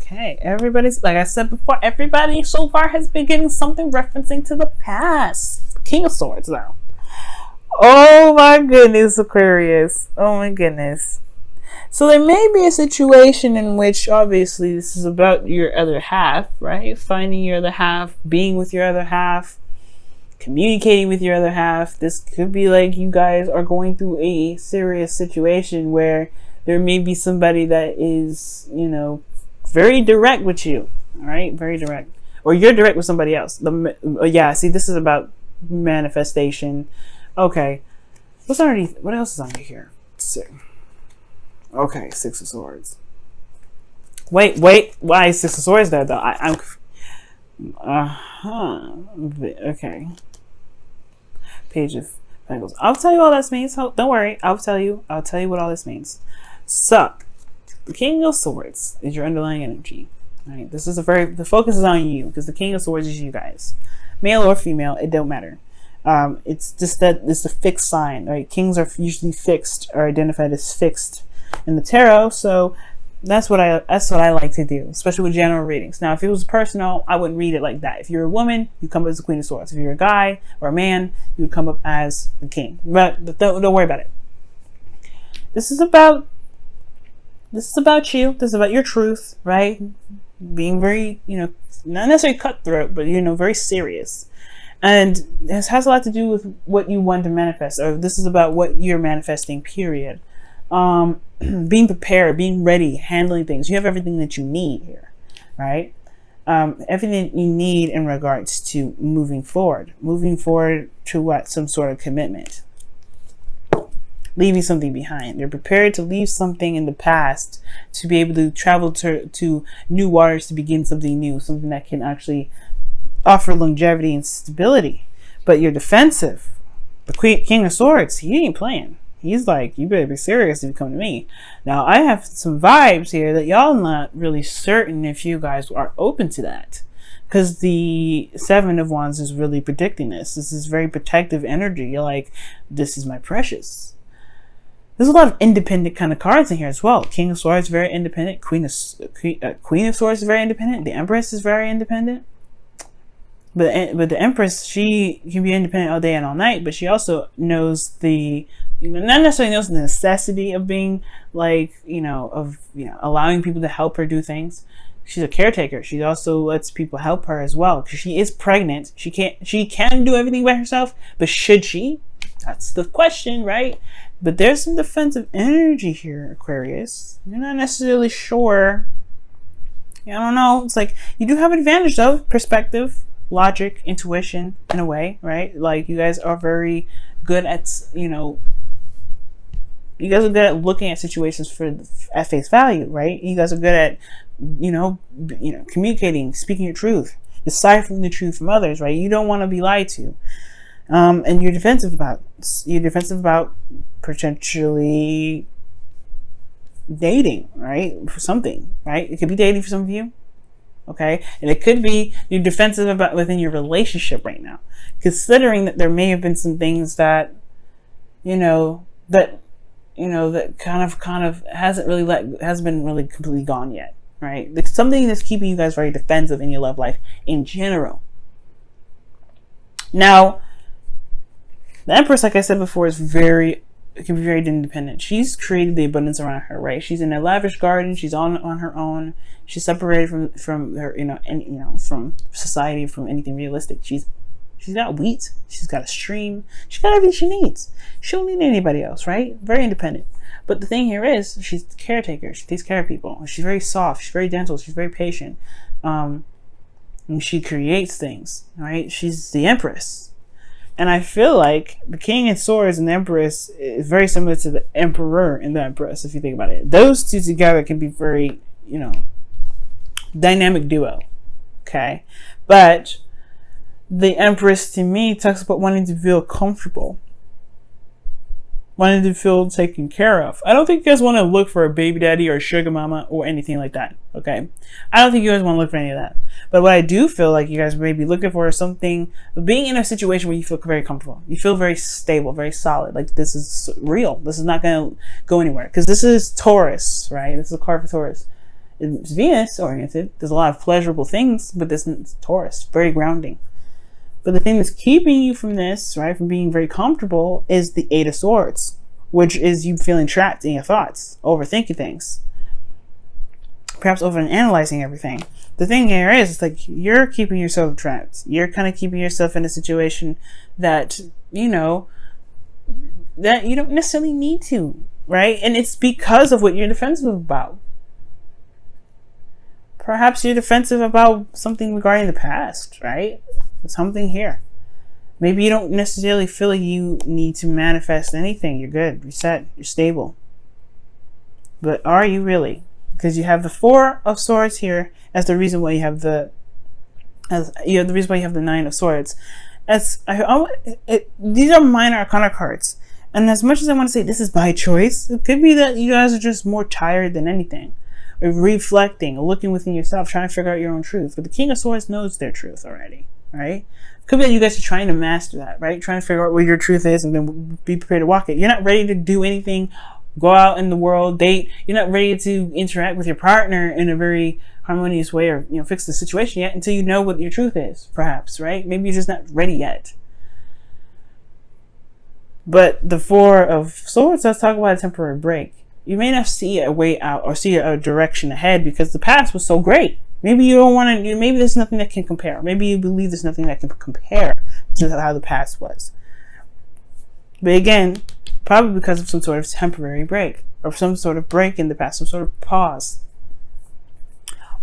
Okay, everybody's, like I said before, everybody so far has been getting something referencing to the past. King of Swords, though. Oh my goodness, Aquarius. Oh my goodness. So there may be a situation in which, obviously, this is about your other half, right? Finding your other half, being with your other half, communicating with your other half. This could be like you guys are going through a serious situation where there may be somebody that is, you know, very direct with you, all right? Very direct. Or you're direct with somebody else. Yeah, see, this is about manifestation. Okay. What else is under here? Let's see. Okay, Six of Swords. Wait. Why is Six of Swords there, though? Okay. Page of Pentacles. I'll tell you all this means. Don't worry. I'll tell you what all this means. So, the King of Swords is your underlying energy. Right? This is the focus is on you, because the King of Swords is you guys. Male or female, it don't matter. It's just that it's a fixed sign, right? Kings are usually fixed, or identified as fixed in the tarot, so that's what I like to do, especially with general readings. Now, if it was personal, I wouldn't read it like that. If you're a woman, you come up as the Queen of Swords. If you're a guy or a man, you would come up as the King. But don't worry about it. This is about you. This is about your truth, right? Being very, not necessarily cutthroat, but very serious. And this has a lot to do with what you want to manifest, or this is about what you're manifesting, period. Being prepared, being ready, handling things. You have everything that you need here, right? Everything you need in regards to moving forward to what? Some sort of commitment. Leaving something behind. You're prepared to leave something in the past to be able to travel to new waters, to begin something new, something that can actually offer longevity and stability. But you're defensive. The King of Swords, he ain't playing. He's like, you better be serious if you come to me. Now, I have some vibes here that y'all not really certain if you guys are open to that. Because the Seven of Wands is really predicting this. This is very protective energy. You're like, this is my precious. There's a lot of independent kind of cards in here as well. King of Swords is very independent. Queen of Swords is very independent. The Empress is very independent. But the Empress, she can be independent all day and all night, but she also knows not necessarily knows the necessity of being allowing people to help her do things. She's a caretaker. She also lets people help her as well, because she is pregnant. She can do everything by herself, but should she? That's the question, right? But there's some defensive energy here, Aquarius. You're not necessarily sure. I don't know. It's like you do have an advantage though. Perspective, logic, intuition, in a way, right? Like you guys are very good at, you guys are good at looking at situations at face value, right? You guys are good at, communicating, speaking your truth, deciphering the truth from others, right? You don't want to be lied to. And you're defensive about potentially dating, right? For something, right? It could be dating for some of you. Okay. And it could be you're defensive about within your relationship right now, considering that there may have been some things that, that kind of hasn't been really completely gone yet. Right. There's something that's keeping you guys very defensive in your love life in general. Now, the Empress, like I said before, can be very independent. She's created the abundance around her, right? She's in a lavish garden. She's on her own. She's separated from her, from society, from anything realistic. She's got wheat. She's got a stream. She's got everything she needs. She don't need anybody else, right? Very independent. But the thing here is, she's a caretaker. She takes care of people. She's very soft. She's very gentle. She's very patient. And she creates things, right? She's the Empress. And I feel like the King of Swords and the Empress is very similar to the Emperor and the Empress, if you think about it. Those two together can be very, dynamic duo. Okay. But the Empress, to me, talks about wanting to feel comfortable. Wanting to feel taken care of. I don't think you guys want to look for a baby daddy or a sugar mama or anything like that. Okay. I don't think you guys want to look for any of that. But what I do feel like you guys may be looking for is something, being in a situation where you feel very comfortable. You feel very stable, very solid. Like this is real. This is not going to go anywhere. Because this is Taurus, right? This is a card for Taurus. It's Venus oriented. There's a lot of pleasurable things, but this is Taurus, very grounding. But the thing that's keeping you from this, right, from being very comfortable, is the Eight of Swords, which is you feeling trapped in your thoughts, overthinking things, perhaps overanalyzing everything. The thing here is, it's like you're keeping yourself trapped. You're kind of keeping yourself in a situation that, you know, that you don't necessarily need to, right? And it's because of what you're defensive about. Perhaps you're defensive about something regarding the past, right? Something here. Maybe you don't necessarily feel like you need to manifest anything. You're good. You're set. You're stable. But are you really? Because you have the Four of Swords here as the reason why you have the reason why you have the Nine of Swords. These are minor arcana cards. And as much as I want to say this is by choice, it could be that you guys are just more tired than anything. Or reflecting, or looking within yourself, trying to figure out your own truth. But the King of Swords knows their truth already, right? Could be that you guys are trying to master that, right? Trying to figure out what your truth is and then be prepared to walk it. You're not ready to do anything, go out in the world, date. You're not ready to interact with your partner in a very harmonious way or, you know, fix the situation yet until you know what your truth is, perhaps, right? Maybe you're just not ready yet. But the Four of Swords, let's talk about a temporary break. You may not see a way out or see a direction ahead because the past was so great. Maybe you don't want to, maybe there's nothing that can compare. Maybe you believe there's nothing that can compare to how the past was. But again, probably because of some sort of temporary break or some sort of break in the past, some sort of pause.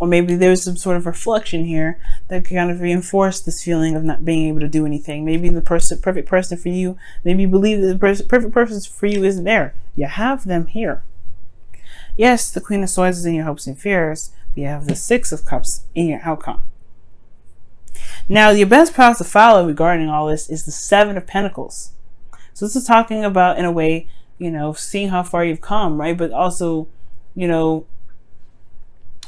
Or maybe there's some sort of reflection here that can kind of reinforce this feeling of not being able to do anything. Maybe the perfect person for you, maybe you believe that the perfect person for you isn't there. You have them here. Yes, the Queen of Swords is in your hopes and fears, but you have the Six of Cups in your outcome. Now, your best path to follow regarding all this is the Seven of Pentacles. So this is talking about, in a way, you know, seeing how far you've come, right? But also, you know,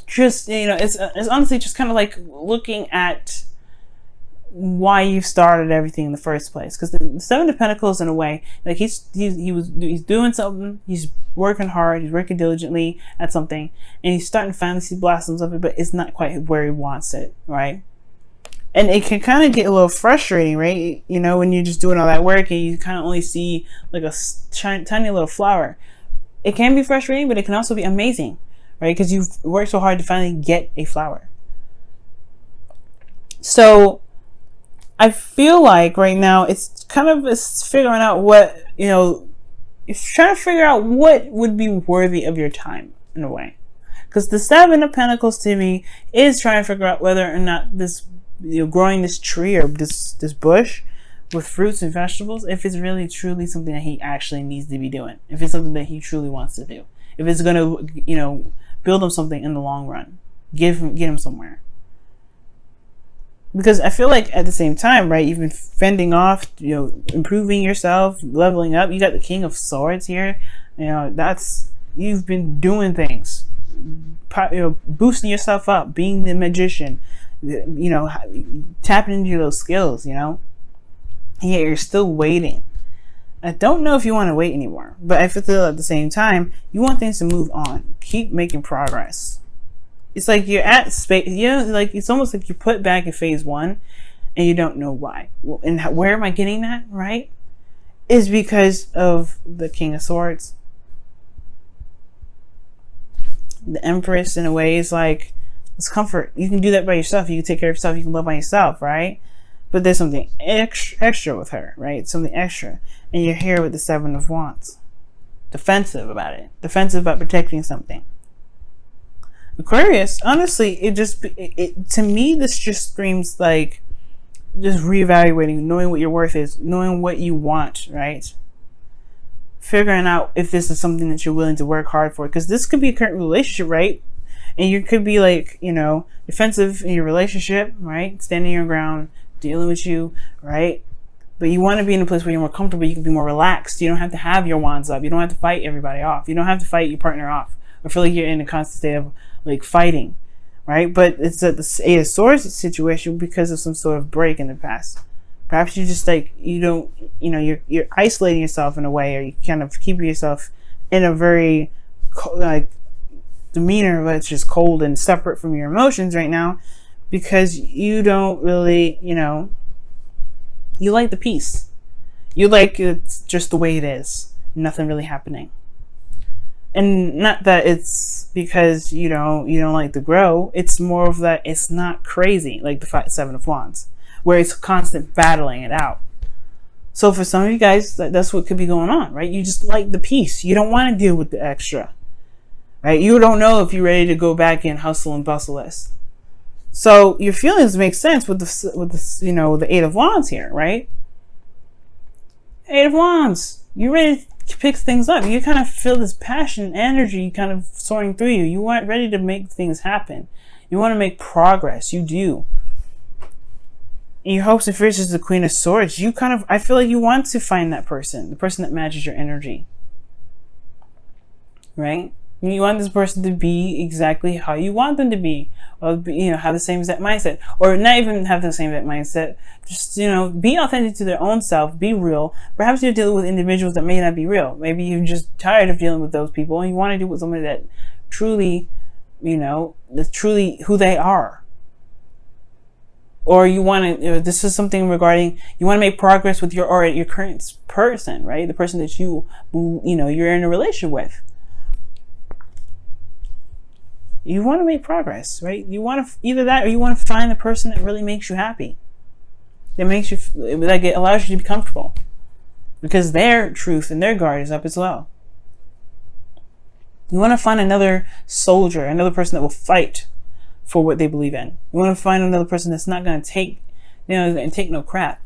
just, you know, it's honestly just kind of like looking at why you started everything in the first place. Because the Seven of Pentacles, in a way, like he's doing something, he's working hard, he's working diligently at something, and he's starting to finally see blossoms of it, but it's not quite where he wants it, right? And it can kind of get a little frustrating, right? You know, when you're just doing all that work and you kind of only see like a tiny little flower. It can be frustrating, but it can also be amazing, right? Because you've worked so hard to finally get a flower. So I feel like right now it's figuring out what, you know, it's trying to figure out what would be worthy of your time in a way. Because the Seven of Pentacles to me is trying to figure out whether or not this, you know, growing this tree or this bush with fruits and vegetables, if it's really truly something that he actually needs to be doing. If it's something that he truly wants to do. If it's going to, you know, build him something in the long run. Get him somewhere. Because I feel like at the same time, right, you've been fending off, you know, improving yourself, leveling up. You got the King of Swords here. You know, you've been doing things, you know, boosting yourself up, being the magician, you know, tapping into those skills, you know. And yet you're still waiting. I don't know if you want to wait anymore, but I feel at the same time, you want things to move on. Keep making progress. It's like you're at space, you know, like it's almost like you put back in phase 1 and you don't know why. And where am I getting that, right? Is because of the King of Swords. The Empress, in a way, is like, it's comfort. You can do that by yourself. You can take care of yourself. You can love on yourself, right? But there's something extra with her, right? Something extra. And you're here with the Seven of Wands. Defensive about it. Defensive about protecting something. Aquarius, honestly, to me, this just screams like just reevaluating, knowing what your worth is, knowing what you want, right? Figuring out if this is something that you're willing to work hard for. Because this could be a current relationship, right? And you could be like, you know, defensive in your relationship, right? Standing your ground, dealing with you, right? But you want to be in a place where you're more comfortable, you can be more relaxed. You don't have to have your wands up. You don't have to fight everybody off. You don't have to fight your partner off. Or feel like you're in a constant state of like fighting, right? But it's the Eight of Swords situation because of some sort of break in the past. Perhaps you just like, you don't, you know, you're isolating yourself in a way, or you kind of keep yourself in a very like demeanor, but it's just cold and separate from your emotions right now, because you don't really, you like the peace. You like it's just the way it is. Nothing really happening. And not that it's because you don't like to grow. It's more of that it's not crazy like the Seven of Wands, where it's constant battling it out. So for some of you guys, that's what could be going on, right? You just like the peace. You don't want to deal with the extra, right? You don't know if you're ready to go back and hustle and bustle this. So your feelings make sense with the Eight of Wands here, right? Eight of Wands. You're ready to pick things up. You kind of feel this passion, energy kind of soaring through you. You aren't ready to make things happen. You want to make progress. You do. In your hopes and fears is the Queen of Swords. I feel like you want to find that person, the person that matches your energy. Right? You want this person to be exactly how you want them to be. Or, have the same exact mindset. Or not even have the same exact mindset. Just, be authentic to their own self. Be real. Perhaps you're dealing with individuals that may not be real. Maybe you're just tired of dealing with those people and you want to deal with somebody that truly, that's truly who they are. Or you want to, this is something regarding, you want to make progress with your current person, right? The person that you're in a relationship with. You want to make progress, right? You want to either that, or you want to find the person that really makes you happy. That makes you, like, it allows you to be comfortable, because their truth and their guard is up as well. You want to find another soldier, another person that will fight for what they believe in. You want to find another person that's not going to take, take no crap.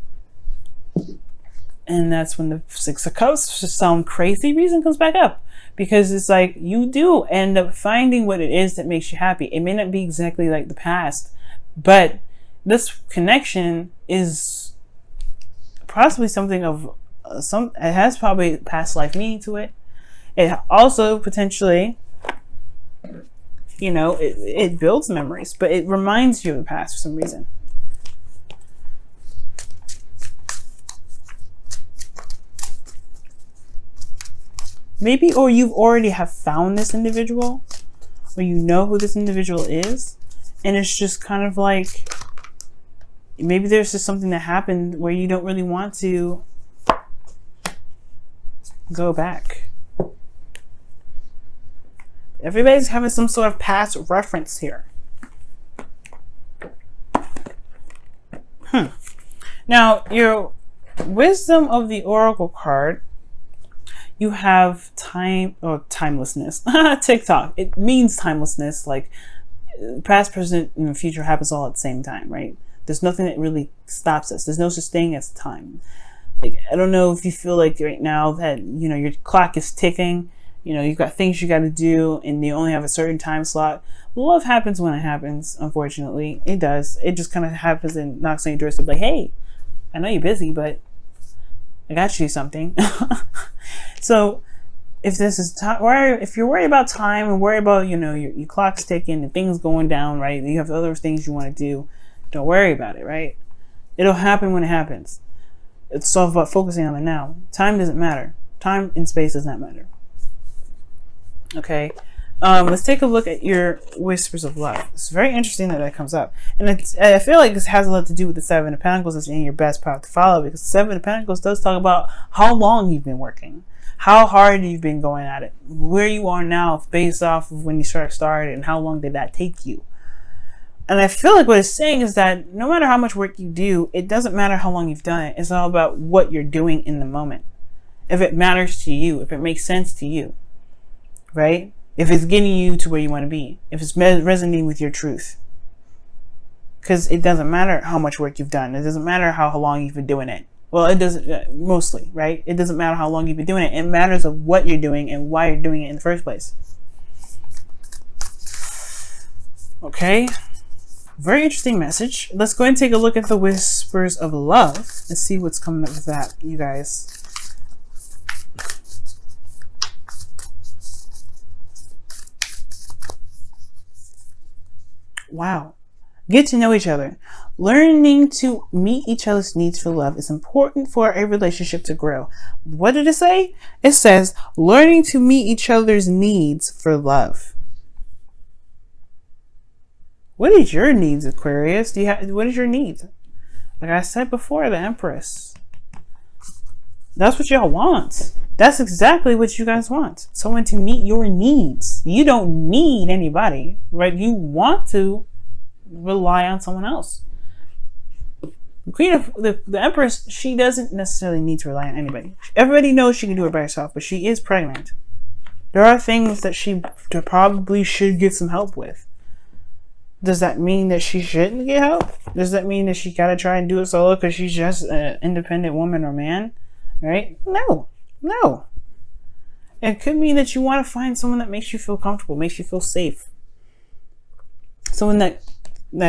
And that's when the Six of Cups, for some crazy reason, comes back up. Because it's like, you do end up finding what it is that makes you happy. It may not be exactly like the past, but this connection is possibly something of it has probably past life meaning to it. It also potentially, it builds memories, but it reminds you of the past for some reason. Maybe, or you've already have found this individual, or you know who this individual is, and it's just kind of like, maybe there's just something that happened where you don't really want to go back. Everybody's having some sort of past reference here. Now, your Wisdom of the Oracle card, you have time or timelessness. TikTok. It means timelessness. Like past, present, and future happens all at the same time, right? There's nothing that really stops us. There's no such thing as time. Like, I don't know if you feel like right now that, your clock is ticking, you've got things you got to do and you only have a certain time slot. Love happens when it happens, unfortunately. It does. It just kind of happens and knocks on your doorstep like, hey, I know you're busy, but I got you something. So if this is if you're worried about time and worried about, your clock's ticking and things going down, right? You have other things you want to do. Don't worry about it, right? It'll happen when it happens. It's all about focusing on the now. Time doesn't matter. Time and space does not matter. Okay. Let's take a look at your Whispers of Love. It's very interesting that comes up. And I feel like this has a lot to do with the Seven of Pentacles that's in your best path to follow, because the Seven of Pentacles does talk about how long you've been working, how hard you've been going at it, where you are now based off of when you started, and how long did that take you. And I feel like what it's saying is that no matter how much work you do, it doesn't matter how long you've done it. It's all about what you're doing in the moment. If it matters to you, if it makes sense to you, right? If it's getting you to where you want to be, if it's resonating with your truth. Because it doesn't matter how much work you've done. It doesn't matter how long you've been doing it. Well, it doesn't, mostly, right? It doesn't matter how long you've been doing it. It matters of what you're doing and why you're doing it in the first place. Okay. Very interesting message. Let's go ahead and take a look at the Whispers of Love and see what's coming up with that, you guys. Wow. Get to know each other. Learning to meet each other's needs for love is important for a relationship to grow. What did it say? It says learning to meet each other's needs for love. What is your needs, Aquarius? What is your needs? Like I said before, the Empress. That's what y'all want. That's exactly what you guys want. Someone to meet your needs. You don't need anybody, right? You want to rely on someone else. The Empress, she doesn't necessarily need to rely on anybody. Everybody knows she can do it by herself, but she is pregnant. There are things that she probably should get some help with. Does that mean that she shouldn't get help? Does that mean that she gotta try and do it solo because she's just an independent woman or man? Right? No. It could mean that you want to find someone that makes you feel comfortable, makes you feel safe. Someone that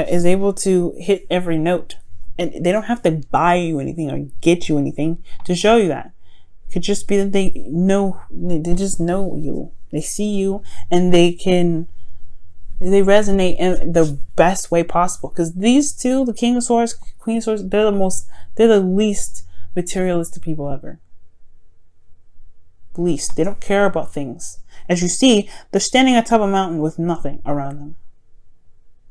is able to hit every note. And they don't have to buy you anything or get you anything to show you that. It could just be that they just know you. They see you and they resonate in the best way possible. Because these two, the King of Swords, Queen of Swords, they're the least materialistic people ever. Least. They don't care about things. As you see, they're standing on top of a mountain with nothing around them.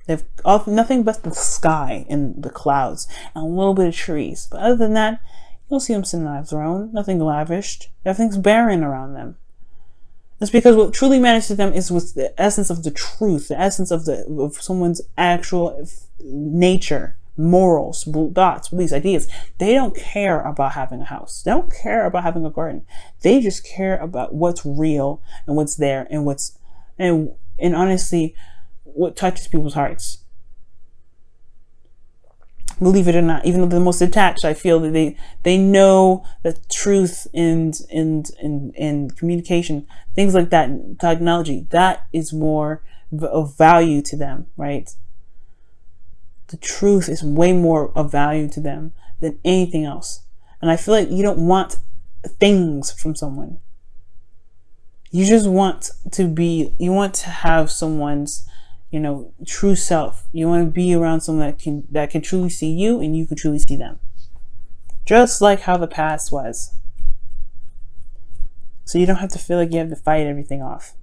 They've nothing but the sky and the clouds and a little bit of trees. But other than that, you'll see them sitting on a throne. Nothing lavished. Everything's barren around them. It's because what truly matters to them is with the essence of the truth, the essence of someone's actual nature, morals, thoughts, beliefs, ideas. They don't care about having a house. They don't care about having a garden. They just care about what's real and what's there and honestly, what touches people's hearts. Believe it or not, even though they're the most attached, I feel that they know the truth and communication, things like that, technology, that is more of value to them, right? The truth is way more of value to them than anything else. And I feel like you don't want things from someone. You just want to have someone's, true self. You want to be around someone that can truly see you and you can truly see them. Just like how the past was. So you don't have to feel like you have to fight everything off.